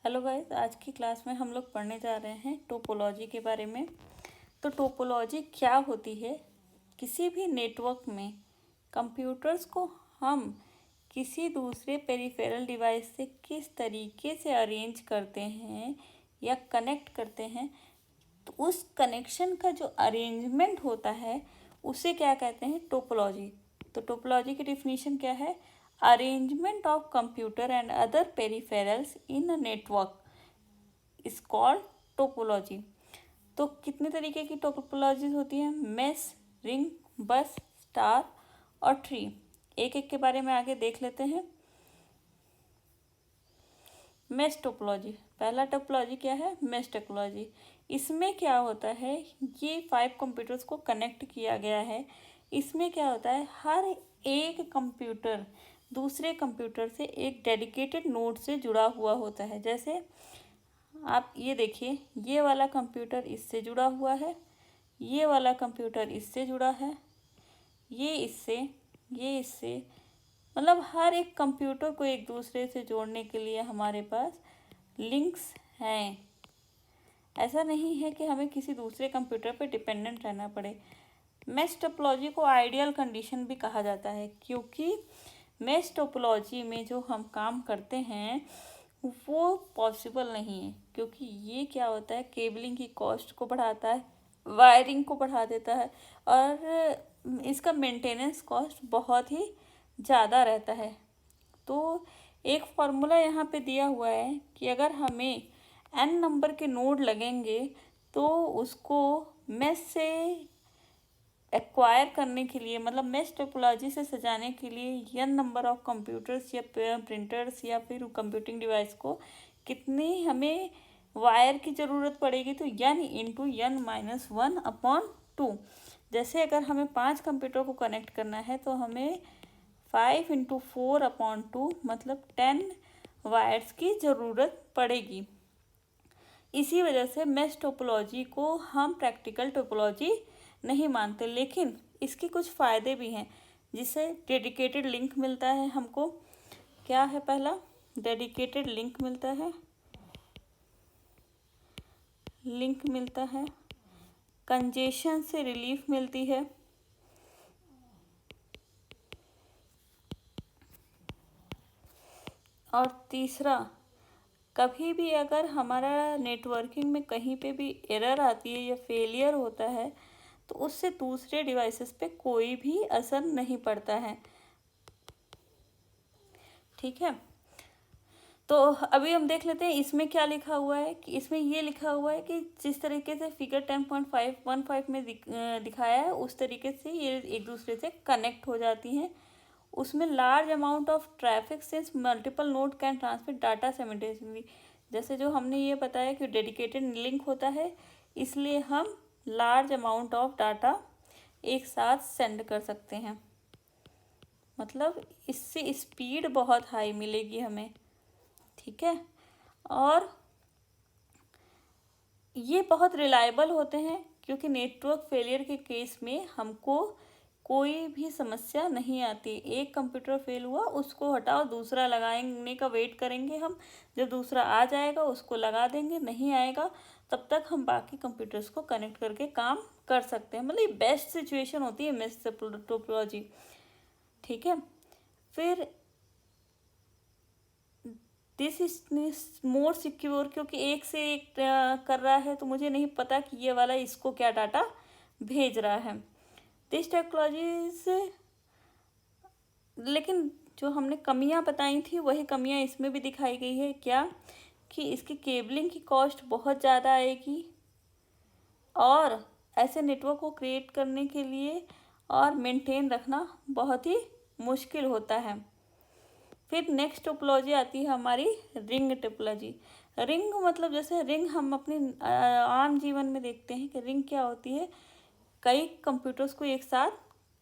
Hello guys, आज की class में हम लोग पढ़ने जा रहे हैं टोपोलॉजी के बारे में। तो टोपोलॉजी क्या होती है? किसी भी नेटवर्क में कंप्यूटर्स को हम किसी दूसरे पेरिफेरल डिवाइस से किस तरीके से अरेंज करते हैं या कनेक्ट करते हैं, तो उस कनेक्शन का जो अरेंजमेंट होता है उसे क्या कहते हैं? टोपोलॉजी। तो टोपोलॉजी की डिफिनीशन क्या है? Arrangement of computer and other peripherals in a network is called topology. तो कितने तरीके की टोपोलॉजीज होती हैं? मेश, रिंग, बस, स्टार और ट्री। एक एक के बारे में आगे देख लेते हैं। मेश टोपोलॉजी, पहला टोपोलॉजी क्या है? Mesh topology. इसमें क्या होता है, ये 5 कंप्यूटर्स को कनेक्ट किया गया है। इसमें क्या होता है, हर एक कंप्यूटर दूसरे कंप्यूटर से एक डेडिकेटेड नोड से जुड़ा हुआ होता है। जैसे आप ये देखिए, ये वाला कंप्यूटर इससे जुड़ा हुआ है, ये वाला कंप्यूटर इससे जुड़ा है, ये इससे, मतलब हर एक कंप्यूटर को एक दूसरे से जोड़ने के लिए हमारे पास लिंक्स हैं। ऐसा नहीं है कि हमें किसी दूसरे कंप्यूटर पर डिपेंडेंट रहना पड़े। मेश टोपोलॉजी को आइडियल कंडीशन भी कहा जाता है, क्योंकि मेश टोपोलॉजी में जो हम काम करते हैं वो पॉसिबल नहीं है, क्योंकि ये क्या होता है, केबलिंग की कॉस्ट को बढ़ाता है, वायरिंग को बढ़ा देता है और इसका मेंटेनेंस कॉस्ट बहुत ही ज़्यादा रहता है। तो एक फार्मूला यहाँ पे दिया हुआ है कि अगर हमें n नंबर के नोड लगेंगे तो उसको मेश से एक्वायर करने के लिए, मतलब मेश टोपोलॉजी से सजाने के लिए n नंबर ऑफ कंप्यूटर्स या प्रिंटर्स या फिर कंप्यूटिंग डिवाइस को कितनी हमें वायर की ज़रूरत पड़ेगी, तो n इंटू n माइनस 1/2। जैसे अगर हमें 5 कंप्यूटर को कनेक्ट करना है तो हमें 5 इंटू 4/2 मतलब 10 वायर्स की ज़रूरत पड़ेगी। इसी वजह से मेश टोपोलॉजी को हम प्रैक्टिकल टोपोलॉजी नहीं मानते, लेकिन इसके कुछ फ़ायदे भी हैं, जिससे डेडिकेटेड लिंक मिलता है हमको। क्या है? पहला, डेडिकेटेड लिंक मिलता है, कंजेशन से रिलीफ मिलती है, और तीसरा, कभी भी अगर हमारा नेटवर्किंग में कहीं पे भी एरर आती है या फेलियर होता है तो उससे दूसरे डिवाइसेस पे कोई भी असर नहीं पड़ता है। ठीक है, तो अभी हम देख लेते हैं इसमें क्या लिखा हुआ है। कि इसमें ये लिखा हुआ है कि जिस तरीके से फिगर 10.515 में दिखाया है उस तरीके से ये एक दूसरे से कनेक्ट हो जाती हैं। उसमें large amount of traffic since multiple node can transmit data simultaneously. जैसे जो हमने ये बताया कि डेडिकेटेड लिंक होता है, इसलिए हम लार्ज अमाउंट ऑफ डाटा एक साथ सेंड कर सकते हैं। मतलब इससे स्पीड बहुत हाई मिलेगी हमें। ठीक है, और ये बहुत रिलायबल होते हैं, क्योंकि नेटवर्क फेलियर के केस में हमको कोई भी समस्या नहीं आती। एक कंप्यूटर फेल हुआ, उसको हटाओ, दूसरा लगाने का वेट करेंगे हम, जब दूसरा आ जाएगा उसको लगा देंगे, नहीं आएगा तब तक हम बाकी कंप्यूटर्स को कनेक्ट करके काम कर सकते हैं। मतलब ये बेस्ट सिचुएशन होती है मेश टोपोलॉजी। ठीक है, फिर दिस इज मोर सिक्योर, क्योंकि एक से एक कर रहा है तो मुझे नहीं पता कि ये वाला इसको क्या डाटा भेज रहा है। दिस टेक्नोलॉजी से, लेकिन जो हमने कमियां बताई थी वही कमियां इसमें भी दिखाई गई है। क्या? कि इसकी केबलिंग की कॉस्ट बहुत ज़्यादा आएगी और ऐसे नेटवर्क को क्रिएट करने के लिए और मेंटेन रखना बहुत ही मुश्किल होता है। फिर नेक्स्ट टोपोलॉजी आती है हमारी रिंग टोपोलॉजी। रिंग मतलब, जैसे रिंग हम अपने आम जीवन में देखते हैं कि रिंग क्या होती है, कई कंप्यूटर्स को एक साथ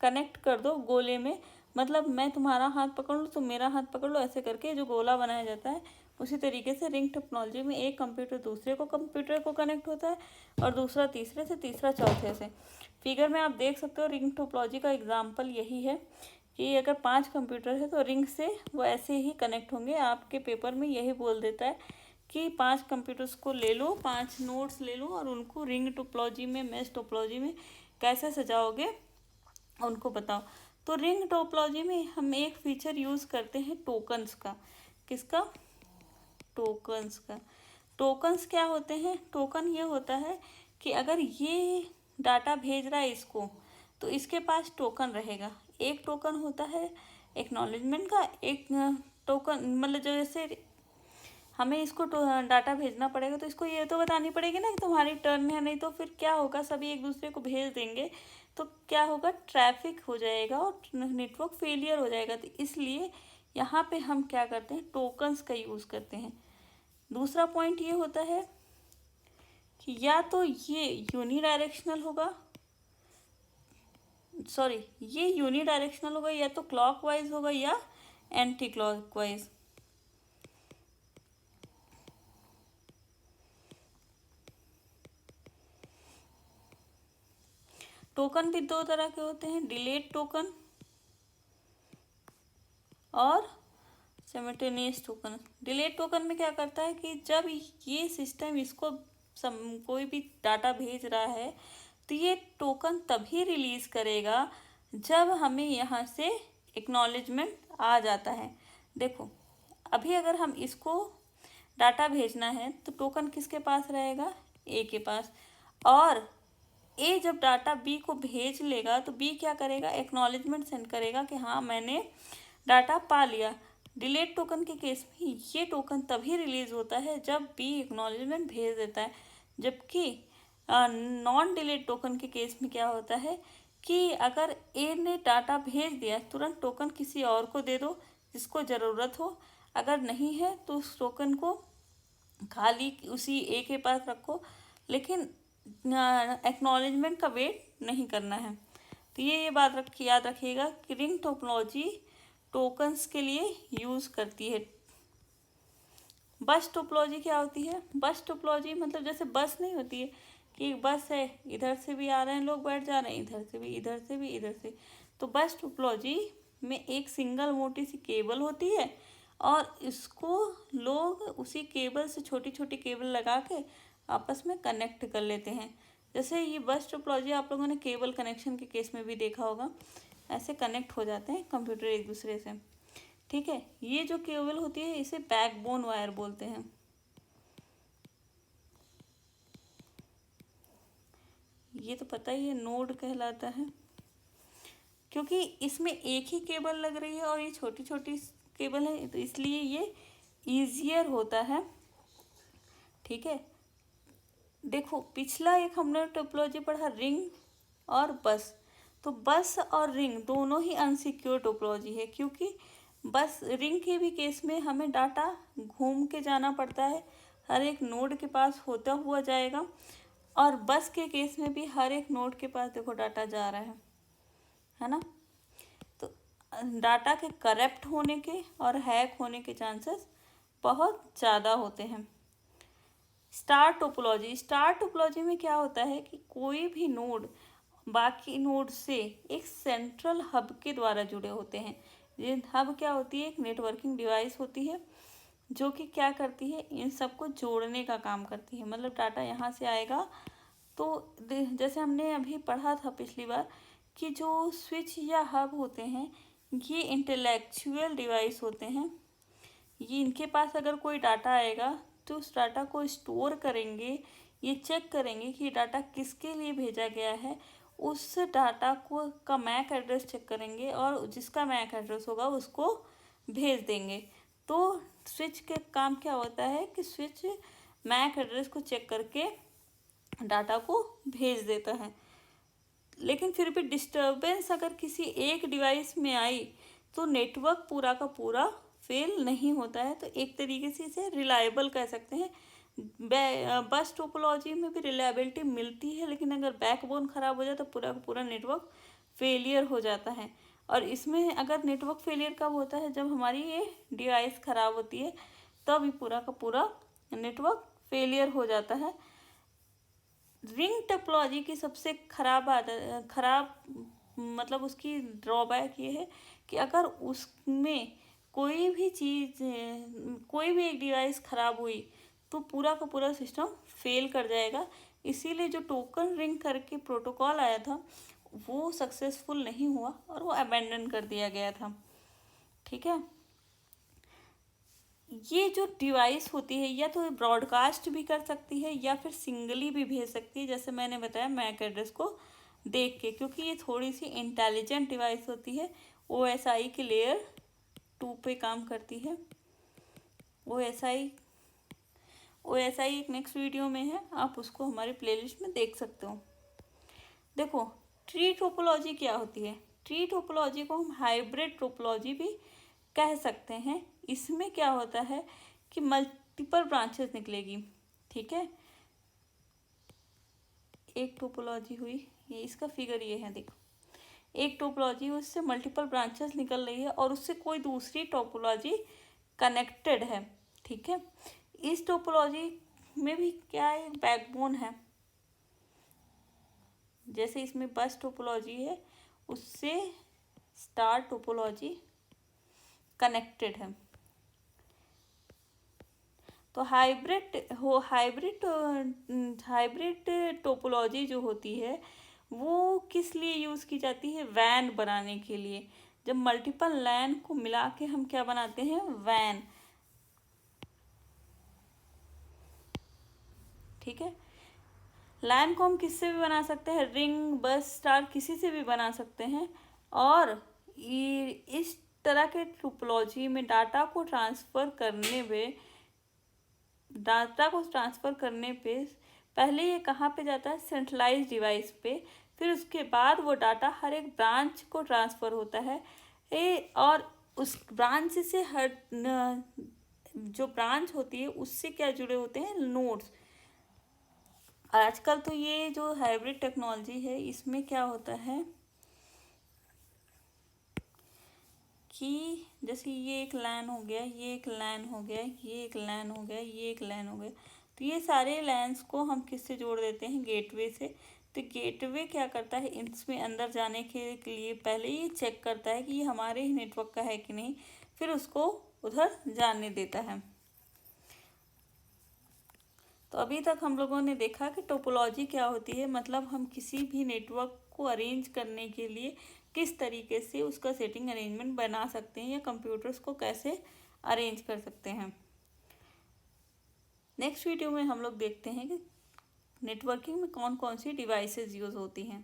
कनेक्ट कर दो गोले में, मतलब मैं तुम्हारा हाथ पकड़ लूँ तुम मेरा हाथ पकड़ लो, ऐसे करके जो गोला बनाया जाता है, उसी तरीके से रिंग टोपोलॉजी में एक कंप्यूटर दूसरे को कंप्यूटर को कनेक्ट होता है और दूसरा तीसरे से, तीसरा चौथे से। फिगर में आप देख सकते हो रिंग टोपोलॉजी का एग्जाम्पल यही है कि अगर 5 कंप्यूटर है तो रिंग से वो ऐसे ही कनेक्ट होंगे। आपके पेपर में यही बोल देता है कि 5 कंप्यूटर्स को ले लो, 5 नोड्स ले लो और उनको रिंग टोपोलॉजी में, मैश टोपोलॉजी में कैसे सजाओगे उनको बताओ। तो रिंग टोपोलॉजी में हम एक फीचर यूज़ करते हैं टोकन्स का। किसका? टोकन्स का। टोकन्स क्या होते हैं? टोकन ये होता है कि अगर ये डाटा भेज रहा है इसको, तो इसके पास टोकन रहेगा। एक टोकन होता है एक्नॉलेजमेंट का, एक टोकन मतलब जैसे हमें इसको डाटा भेजना पड़ेगा तो इसको ये तो बतानी पड़ेगी ना कि तुम्हारी टर्न है, नहीं तो फिर क्या होगा, सभी एक दूसरे को भेज देंगे तो क्या होगा, ट्रैफिक हो जाएगा और नेटवर्क फेलियर हो जाएगा। तो इसलिए यहाँ पे हम क्या करते हैं, टोकन्स का यूज़ करते हैं। दूसरा पॉइंट ये होता है कि या तो ये यूनिडायरेक्शनल होगा, सॉरी ये यूनिडायरेक्शनल होगा, या तो क्लॉकवाइज होगा या एंटी क्लॉकवाइज। टोकन भी दो तरह के होते हैं, डिलेड टोकन और सिमल्टेनियस टोकन। डिलेड टोकन में क्या करता है कि जब ये सिस्टम इसको कोई भी डाटा भेज रहा है तो ये टोकन तभी रिलीज करेगा जब हमें यहाँ से एक्नॉलेजमेंट आ जाता है। देखो अभी अगर हम इसको डाटा भेजना है तो टोकन किसके पास रहेगा, ए के पास, और ए जब डाटा बी को भेज लेगा तो बी क्या करेगा, एक्नॉलेजमेंट सेंड करेगा कि हाँ मैंने डाटा पा लिया। डिलेड टोकन के केस में ये टोकन तभी रिलीज होता है जब बी एक्नॉलेजमेंट भेज देता है, जबकि नॉन डिलेड टोकन के केस में क्या होता है कि अगर ए ने डाटा भेज दिया तुरंत टोकन किसी और को दे दो जिसको ज़रूरत हो, अगर नहीं है तो उस टोकन को खाली उसी ए के पास रखो, लेकिन एक्नॉलेजमेंट का वेट नहीं करना है। तो ये बात याद रखिएगा कि रिंग टोपोलॉजी टोकन्स के लिए यूज़ करती है। बस टोपोलॉजी क्या होती है? बस टोपोलॉजी मतलब जैसे बस नहीं होती है कि एक बस है, इधर से भी आ रहे हैं लोग, बैठ जा रहे हैं, इधर से भी, इधर से भी, इधर से। तो बस टोपोलॉजी में एक सिंगल मोटी सी केबल होती है और इसको लोग उसी केबल से छोटी छोटी केबल लगा के आपस में कनेक्ट कर लेते हैं। जैसे ये बस टोपोलॉजी आप लोगों ने केबल कनेक्शन के केस में भी देखा होगा, ऐसे कनेक्ट हो जाते हैं कंप्यूटर एक दूसरे से। ठीक है, ये जो केबल होती है इसे बैकबोन वायर बोलते हैं। ये तो पता ही है, नोड कहलाता है, क्योंकि इसमें एक ही केबल लग रही है और ये छोटी छोटी केबल है तो इसलिए ये ईजियर होता है। ठीक है, देखो पिछला एक हमने टोपोलॉजी पढ़ा रिंग और बस, तो बस और रिंग दोनों ही अनसिक्योर टोपोलॉजी है, क्योंकि बस रिंग के भी केस में हमें डाटा घूम के जाना पड़ता है, हर एक नोड के पास होता हुआ जाएगा, और बस के केस में भी हर एक नोड के पास देखो डाटा जा रहा है ना। तो डाटा के करप्ट होने के और हैक होने के चांसेस बहुत ज़्यादा होते हैं। स्टार टोपोलॉजी, स्टार टोपोलॉजी में क्या होता है कि कोई भी नोड बाकी नोड से एक सेंट्रल हब के द्वारा जुड़े होते हैं। ये हब क्या होती है, एक नेटवर्किंग डिवाइस होती है जो कि क्या करती है, इन सबको जोड़ने का काम करती है। मतलब डाटा यहाँ से आएगा तो जैसे हमने अभी पढ़ा था पिछली बार कि जो स्विच या हब होते हैं ये इंटेलेक्चुअल डिवाइस होते हैं। ये इनके पास अगर कोई डाटा आएगा तो उस डाटा को स्टोर करेंगे, ये चेक करेंगे कि डाटा किसके लिए भेजा गया है, उस डाटा को का मैक एड्रेस चेक करेंगे और जिसका मैक एड्रेस होगा उसको भेज देंगे। तो स्विच के काम क्या होता है कि स्विच मैक एड्रेस को चेक करके डाटा को भेज देता है। लेकिन फिर भी डिस्टर्बेंस अगर किसी एक डिवाइस में आई तो नेटवर्क पूरा का पूरा फेल नहीं होता है। तो एक तरीके से इसे रिलायबल कह सकते हैं। बस टोपोलॉजी में भी रिलायबिलिटी मिलती है, लेकिन अगर बैकबोन ख़राब हो जाए तो पूरा का पूरा नेटवर्क फेलियर हो जाता है। और इसमें अगर नेटवर्क फेलियर कब होता है, जब हमारी ये डिवाइस ख़राब होती है तब ये पूरा का पूरा नेटवर्क फेलियर हो जाता है। रिंग टोपोलॉजी की सबसे खराब मतलब उसकी ड्रॉबैक ये है कि अगर उसमें कोई भी चीज़, कोई भी एक डिवाइस ख़राब हुई तो पूरा का पूरा सिस्टम फेल कर जाएगा। इसीलिए जो टोकन रिंग करके प्रोटोकॉल आया था वो सक्सेसफुल नहीं हुआ और वो अबेंडन कर दिया गया था। ठीक है, ये जो डिवाइस होती है या तो ब्रॉडकास्ट भी कर सकती है या फिर सिंगली भी भेज सकती है, जैसे मैंने बताया मैक एड्रेस को देख के, क्योंकि ये थोड़ी सी इंटेलिजेंट डिवाइस होती है। OSI के लेयर 2 पे काम करती है। OSI एक नेक्स्ट वीडियो में है, आप उसको हमारे प्लेलिस्ट में देख सकते हो। देखो, ट्री टोपोलॉजी क्या होती है? ट्री टोपोलॉजी को हम हाइब्रिड टोपोलॉजी भी कह सकते हैं। इसमें क्या होता है कि मल्टीपल ब्रांचेस निकलेगी। ठीक है, एक टोपोलॉजी हुई, ये इसका फिगर ये है, देखो एक टोपोलॉजी, उससे मल्टीपल ब्रांचेस निकल रही है और उससे कोई दूसरी टोपोलॉजी कनेक्टेड है। ठीक है, इस टोपोलॉजी में भी क्या है, बैकबोन है। जैसे इसमें बस टोपोलॉजी है, उससे स्टार टोपोलॉजी कनेक्टेड है। तो हाइब्रिड टोपोलॉजी जो होती है वो किस लिए यूज़ की जाती है? वैन बनाने के लिए। जब मल्टीपल लैन को मिला के हम क्या बनाते हैं? वैन। ठीक है, लैन को हम किससे भी बना सकते हैं, रिंग, बस, स्टार, किसी से भी बना सकते हैं। और इस तरह के टोपोलॉजी में डाटा को ट्रांसफ़र करने पे पहले ये कहाँ पे जाता है? सेंट्रलाइज डिवाइस पे। फिर उसके बाद वो डाटा हर एक ब्रांच को ट्रांसफ़र होता है। और उस ब्रांच से हर जो ब्रांच होती है उससे क्या जुड़े होते हैं? नोड्स। आजकल तो ये जो हाइब्रिड टेक्नोलॉजी है इसमें क्या होता है कि जैसे ये एक लैन हो गया, ये एक लैन हो गया, ये एक लैन हो गया, ये एक लैन हो गया, तो ये सारे लैन्स को हम किससे जोड़ देते हैं? गेटवे से। तो गेटवे क्या करता है, इसमें अंदर जाने के लिए पहले ये चेक करता है कि ये हमारे ही नेटवर्क का है कि नहीं, फिर उसको उधर जाने देता है। तो अभी तक हम लोगों ने देखा कि टोपोलॉजी क्या होती है, मतलब हम किसी भी नेटवर्क को अरेंज करने के लिए किस तरीके से उसका सेटिंग अरेंजमेंट बना सकते हैं या कंप्यूटर्स को कैसे अरेंज कर सकते हैं। नेक्स्ट वीडियो में हम लोग देखते हैं कि नेटवर्किंग में कौन कौन सी डिवाइसेस यूज़ होती हैं।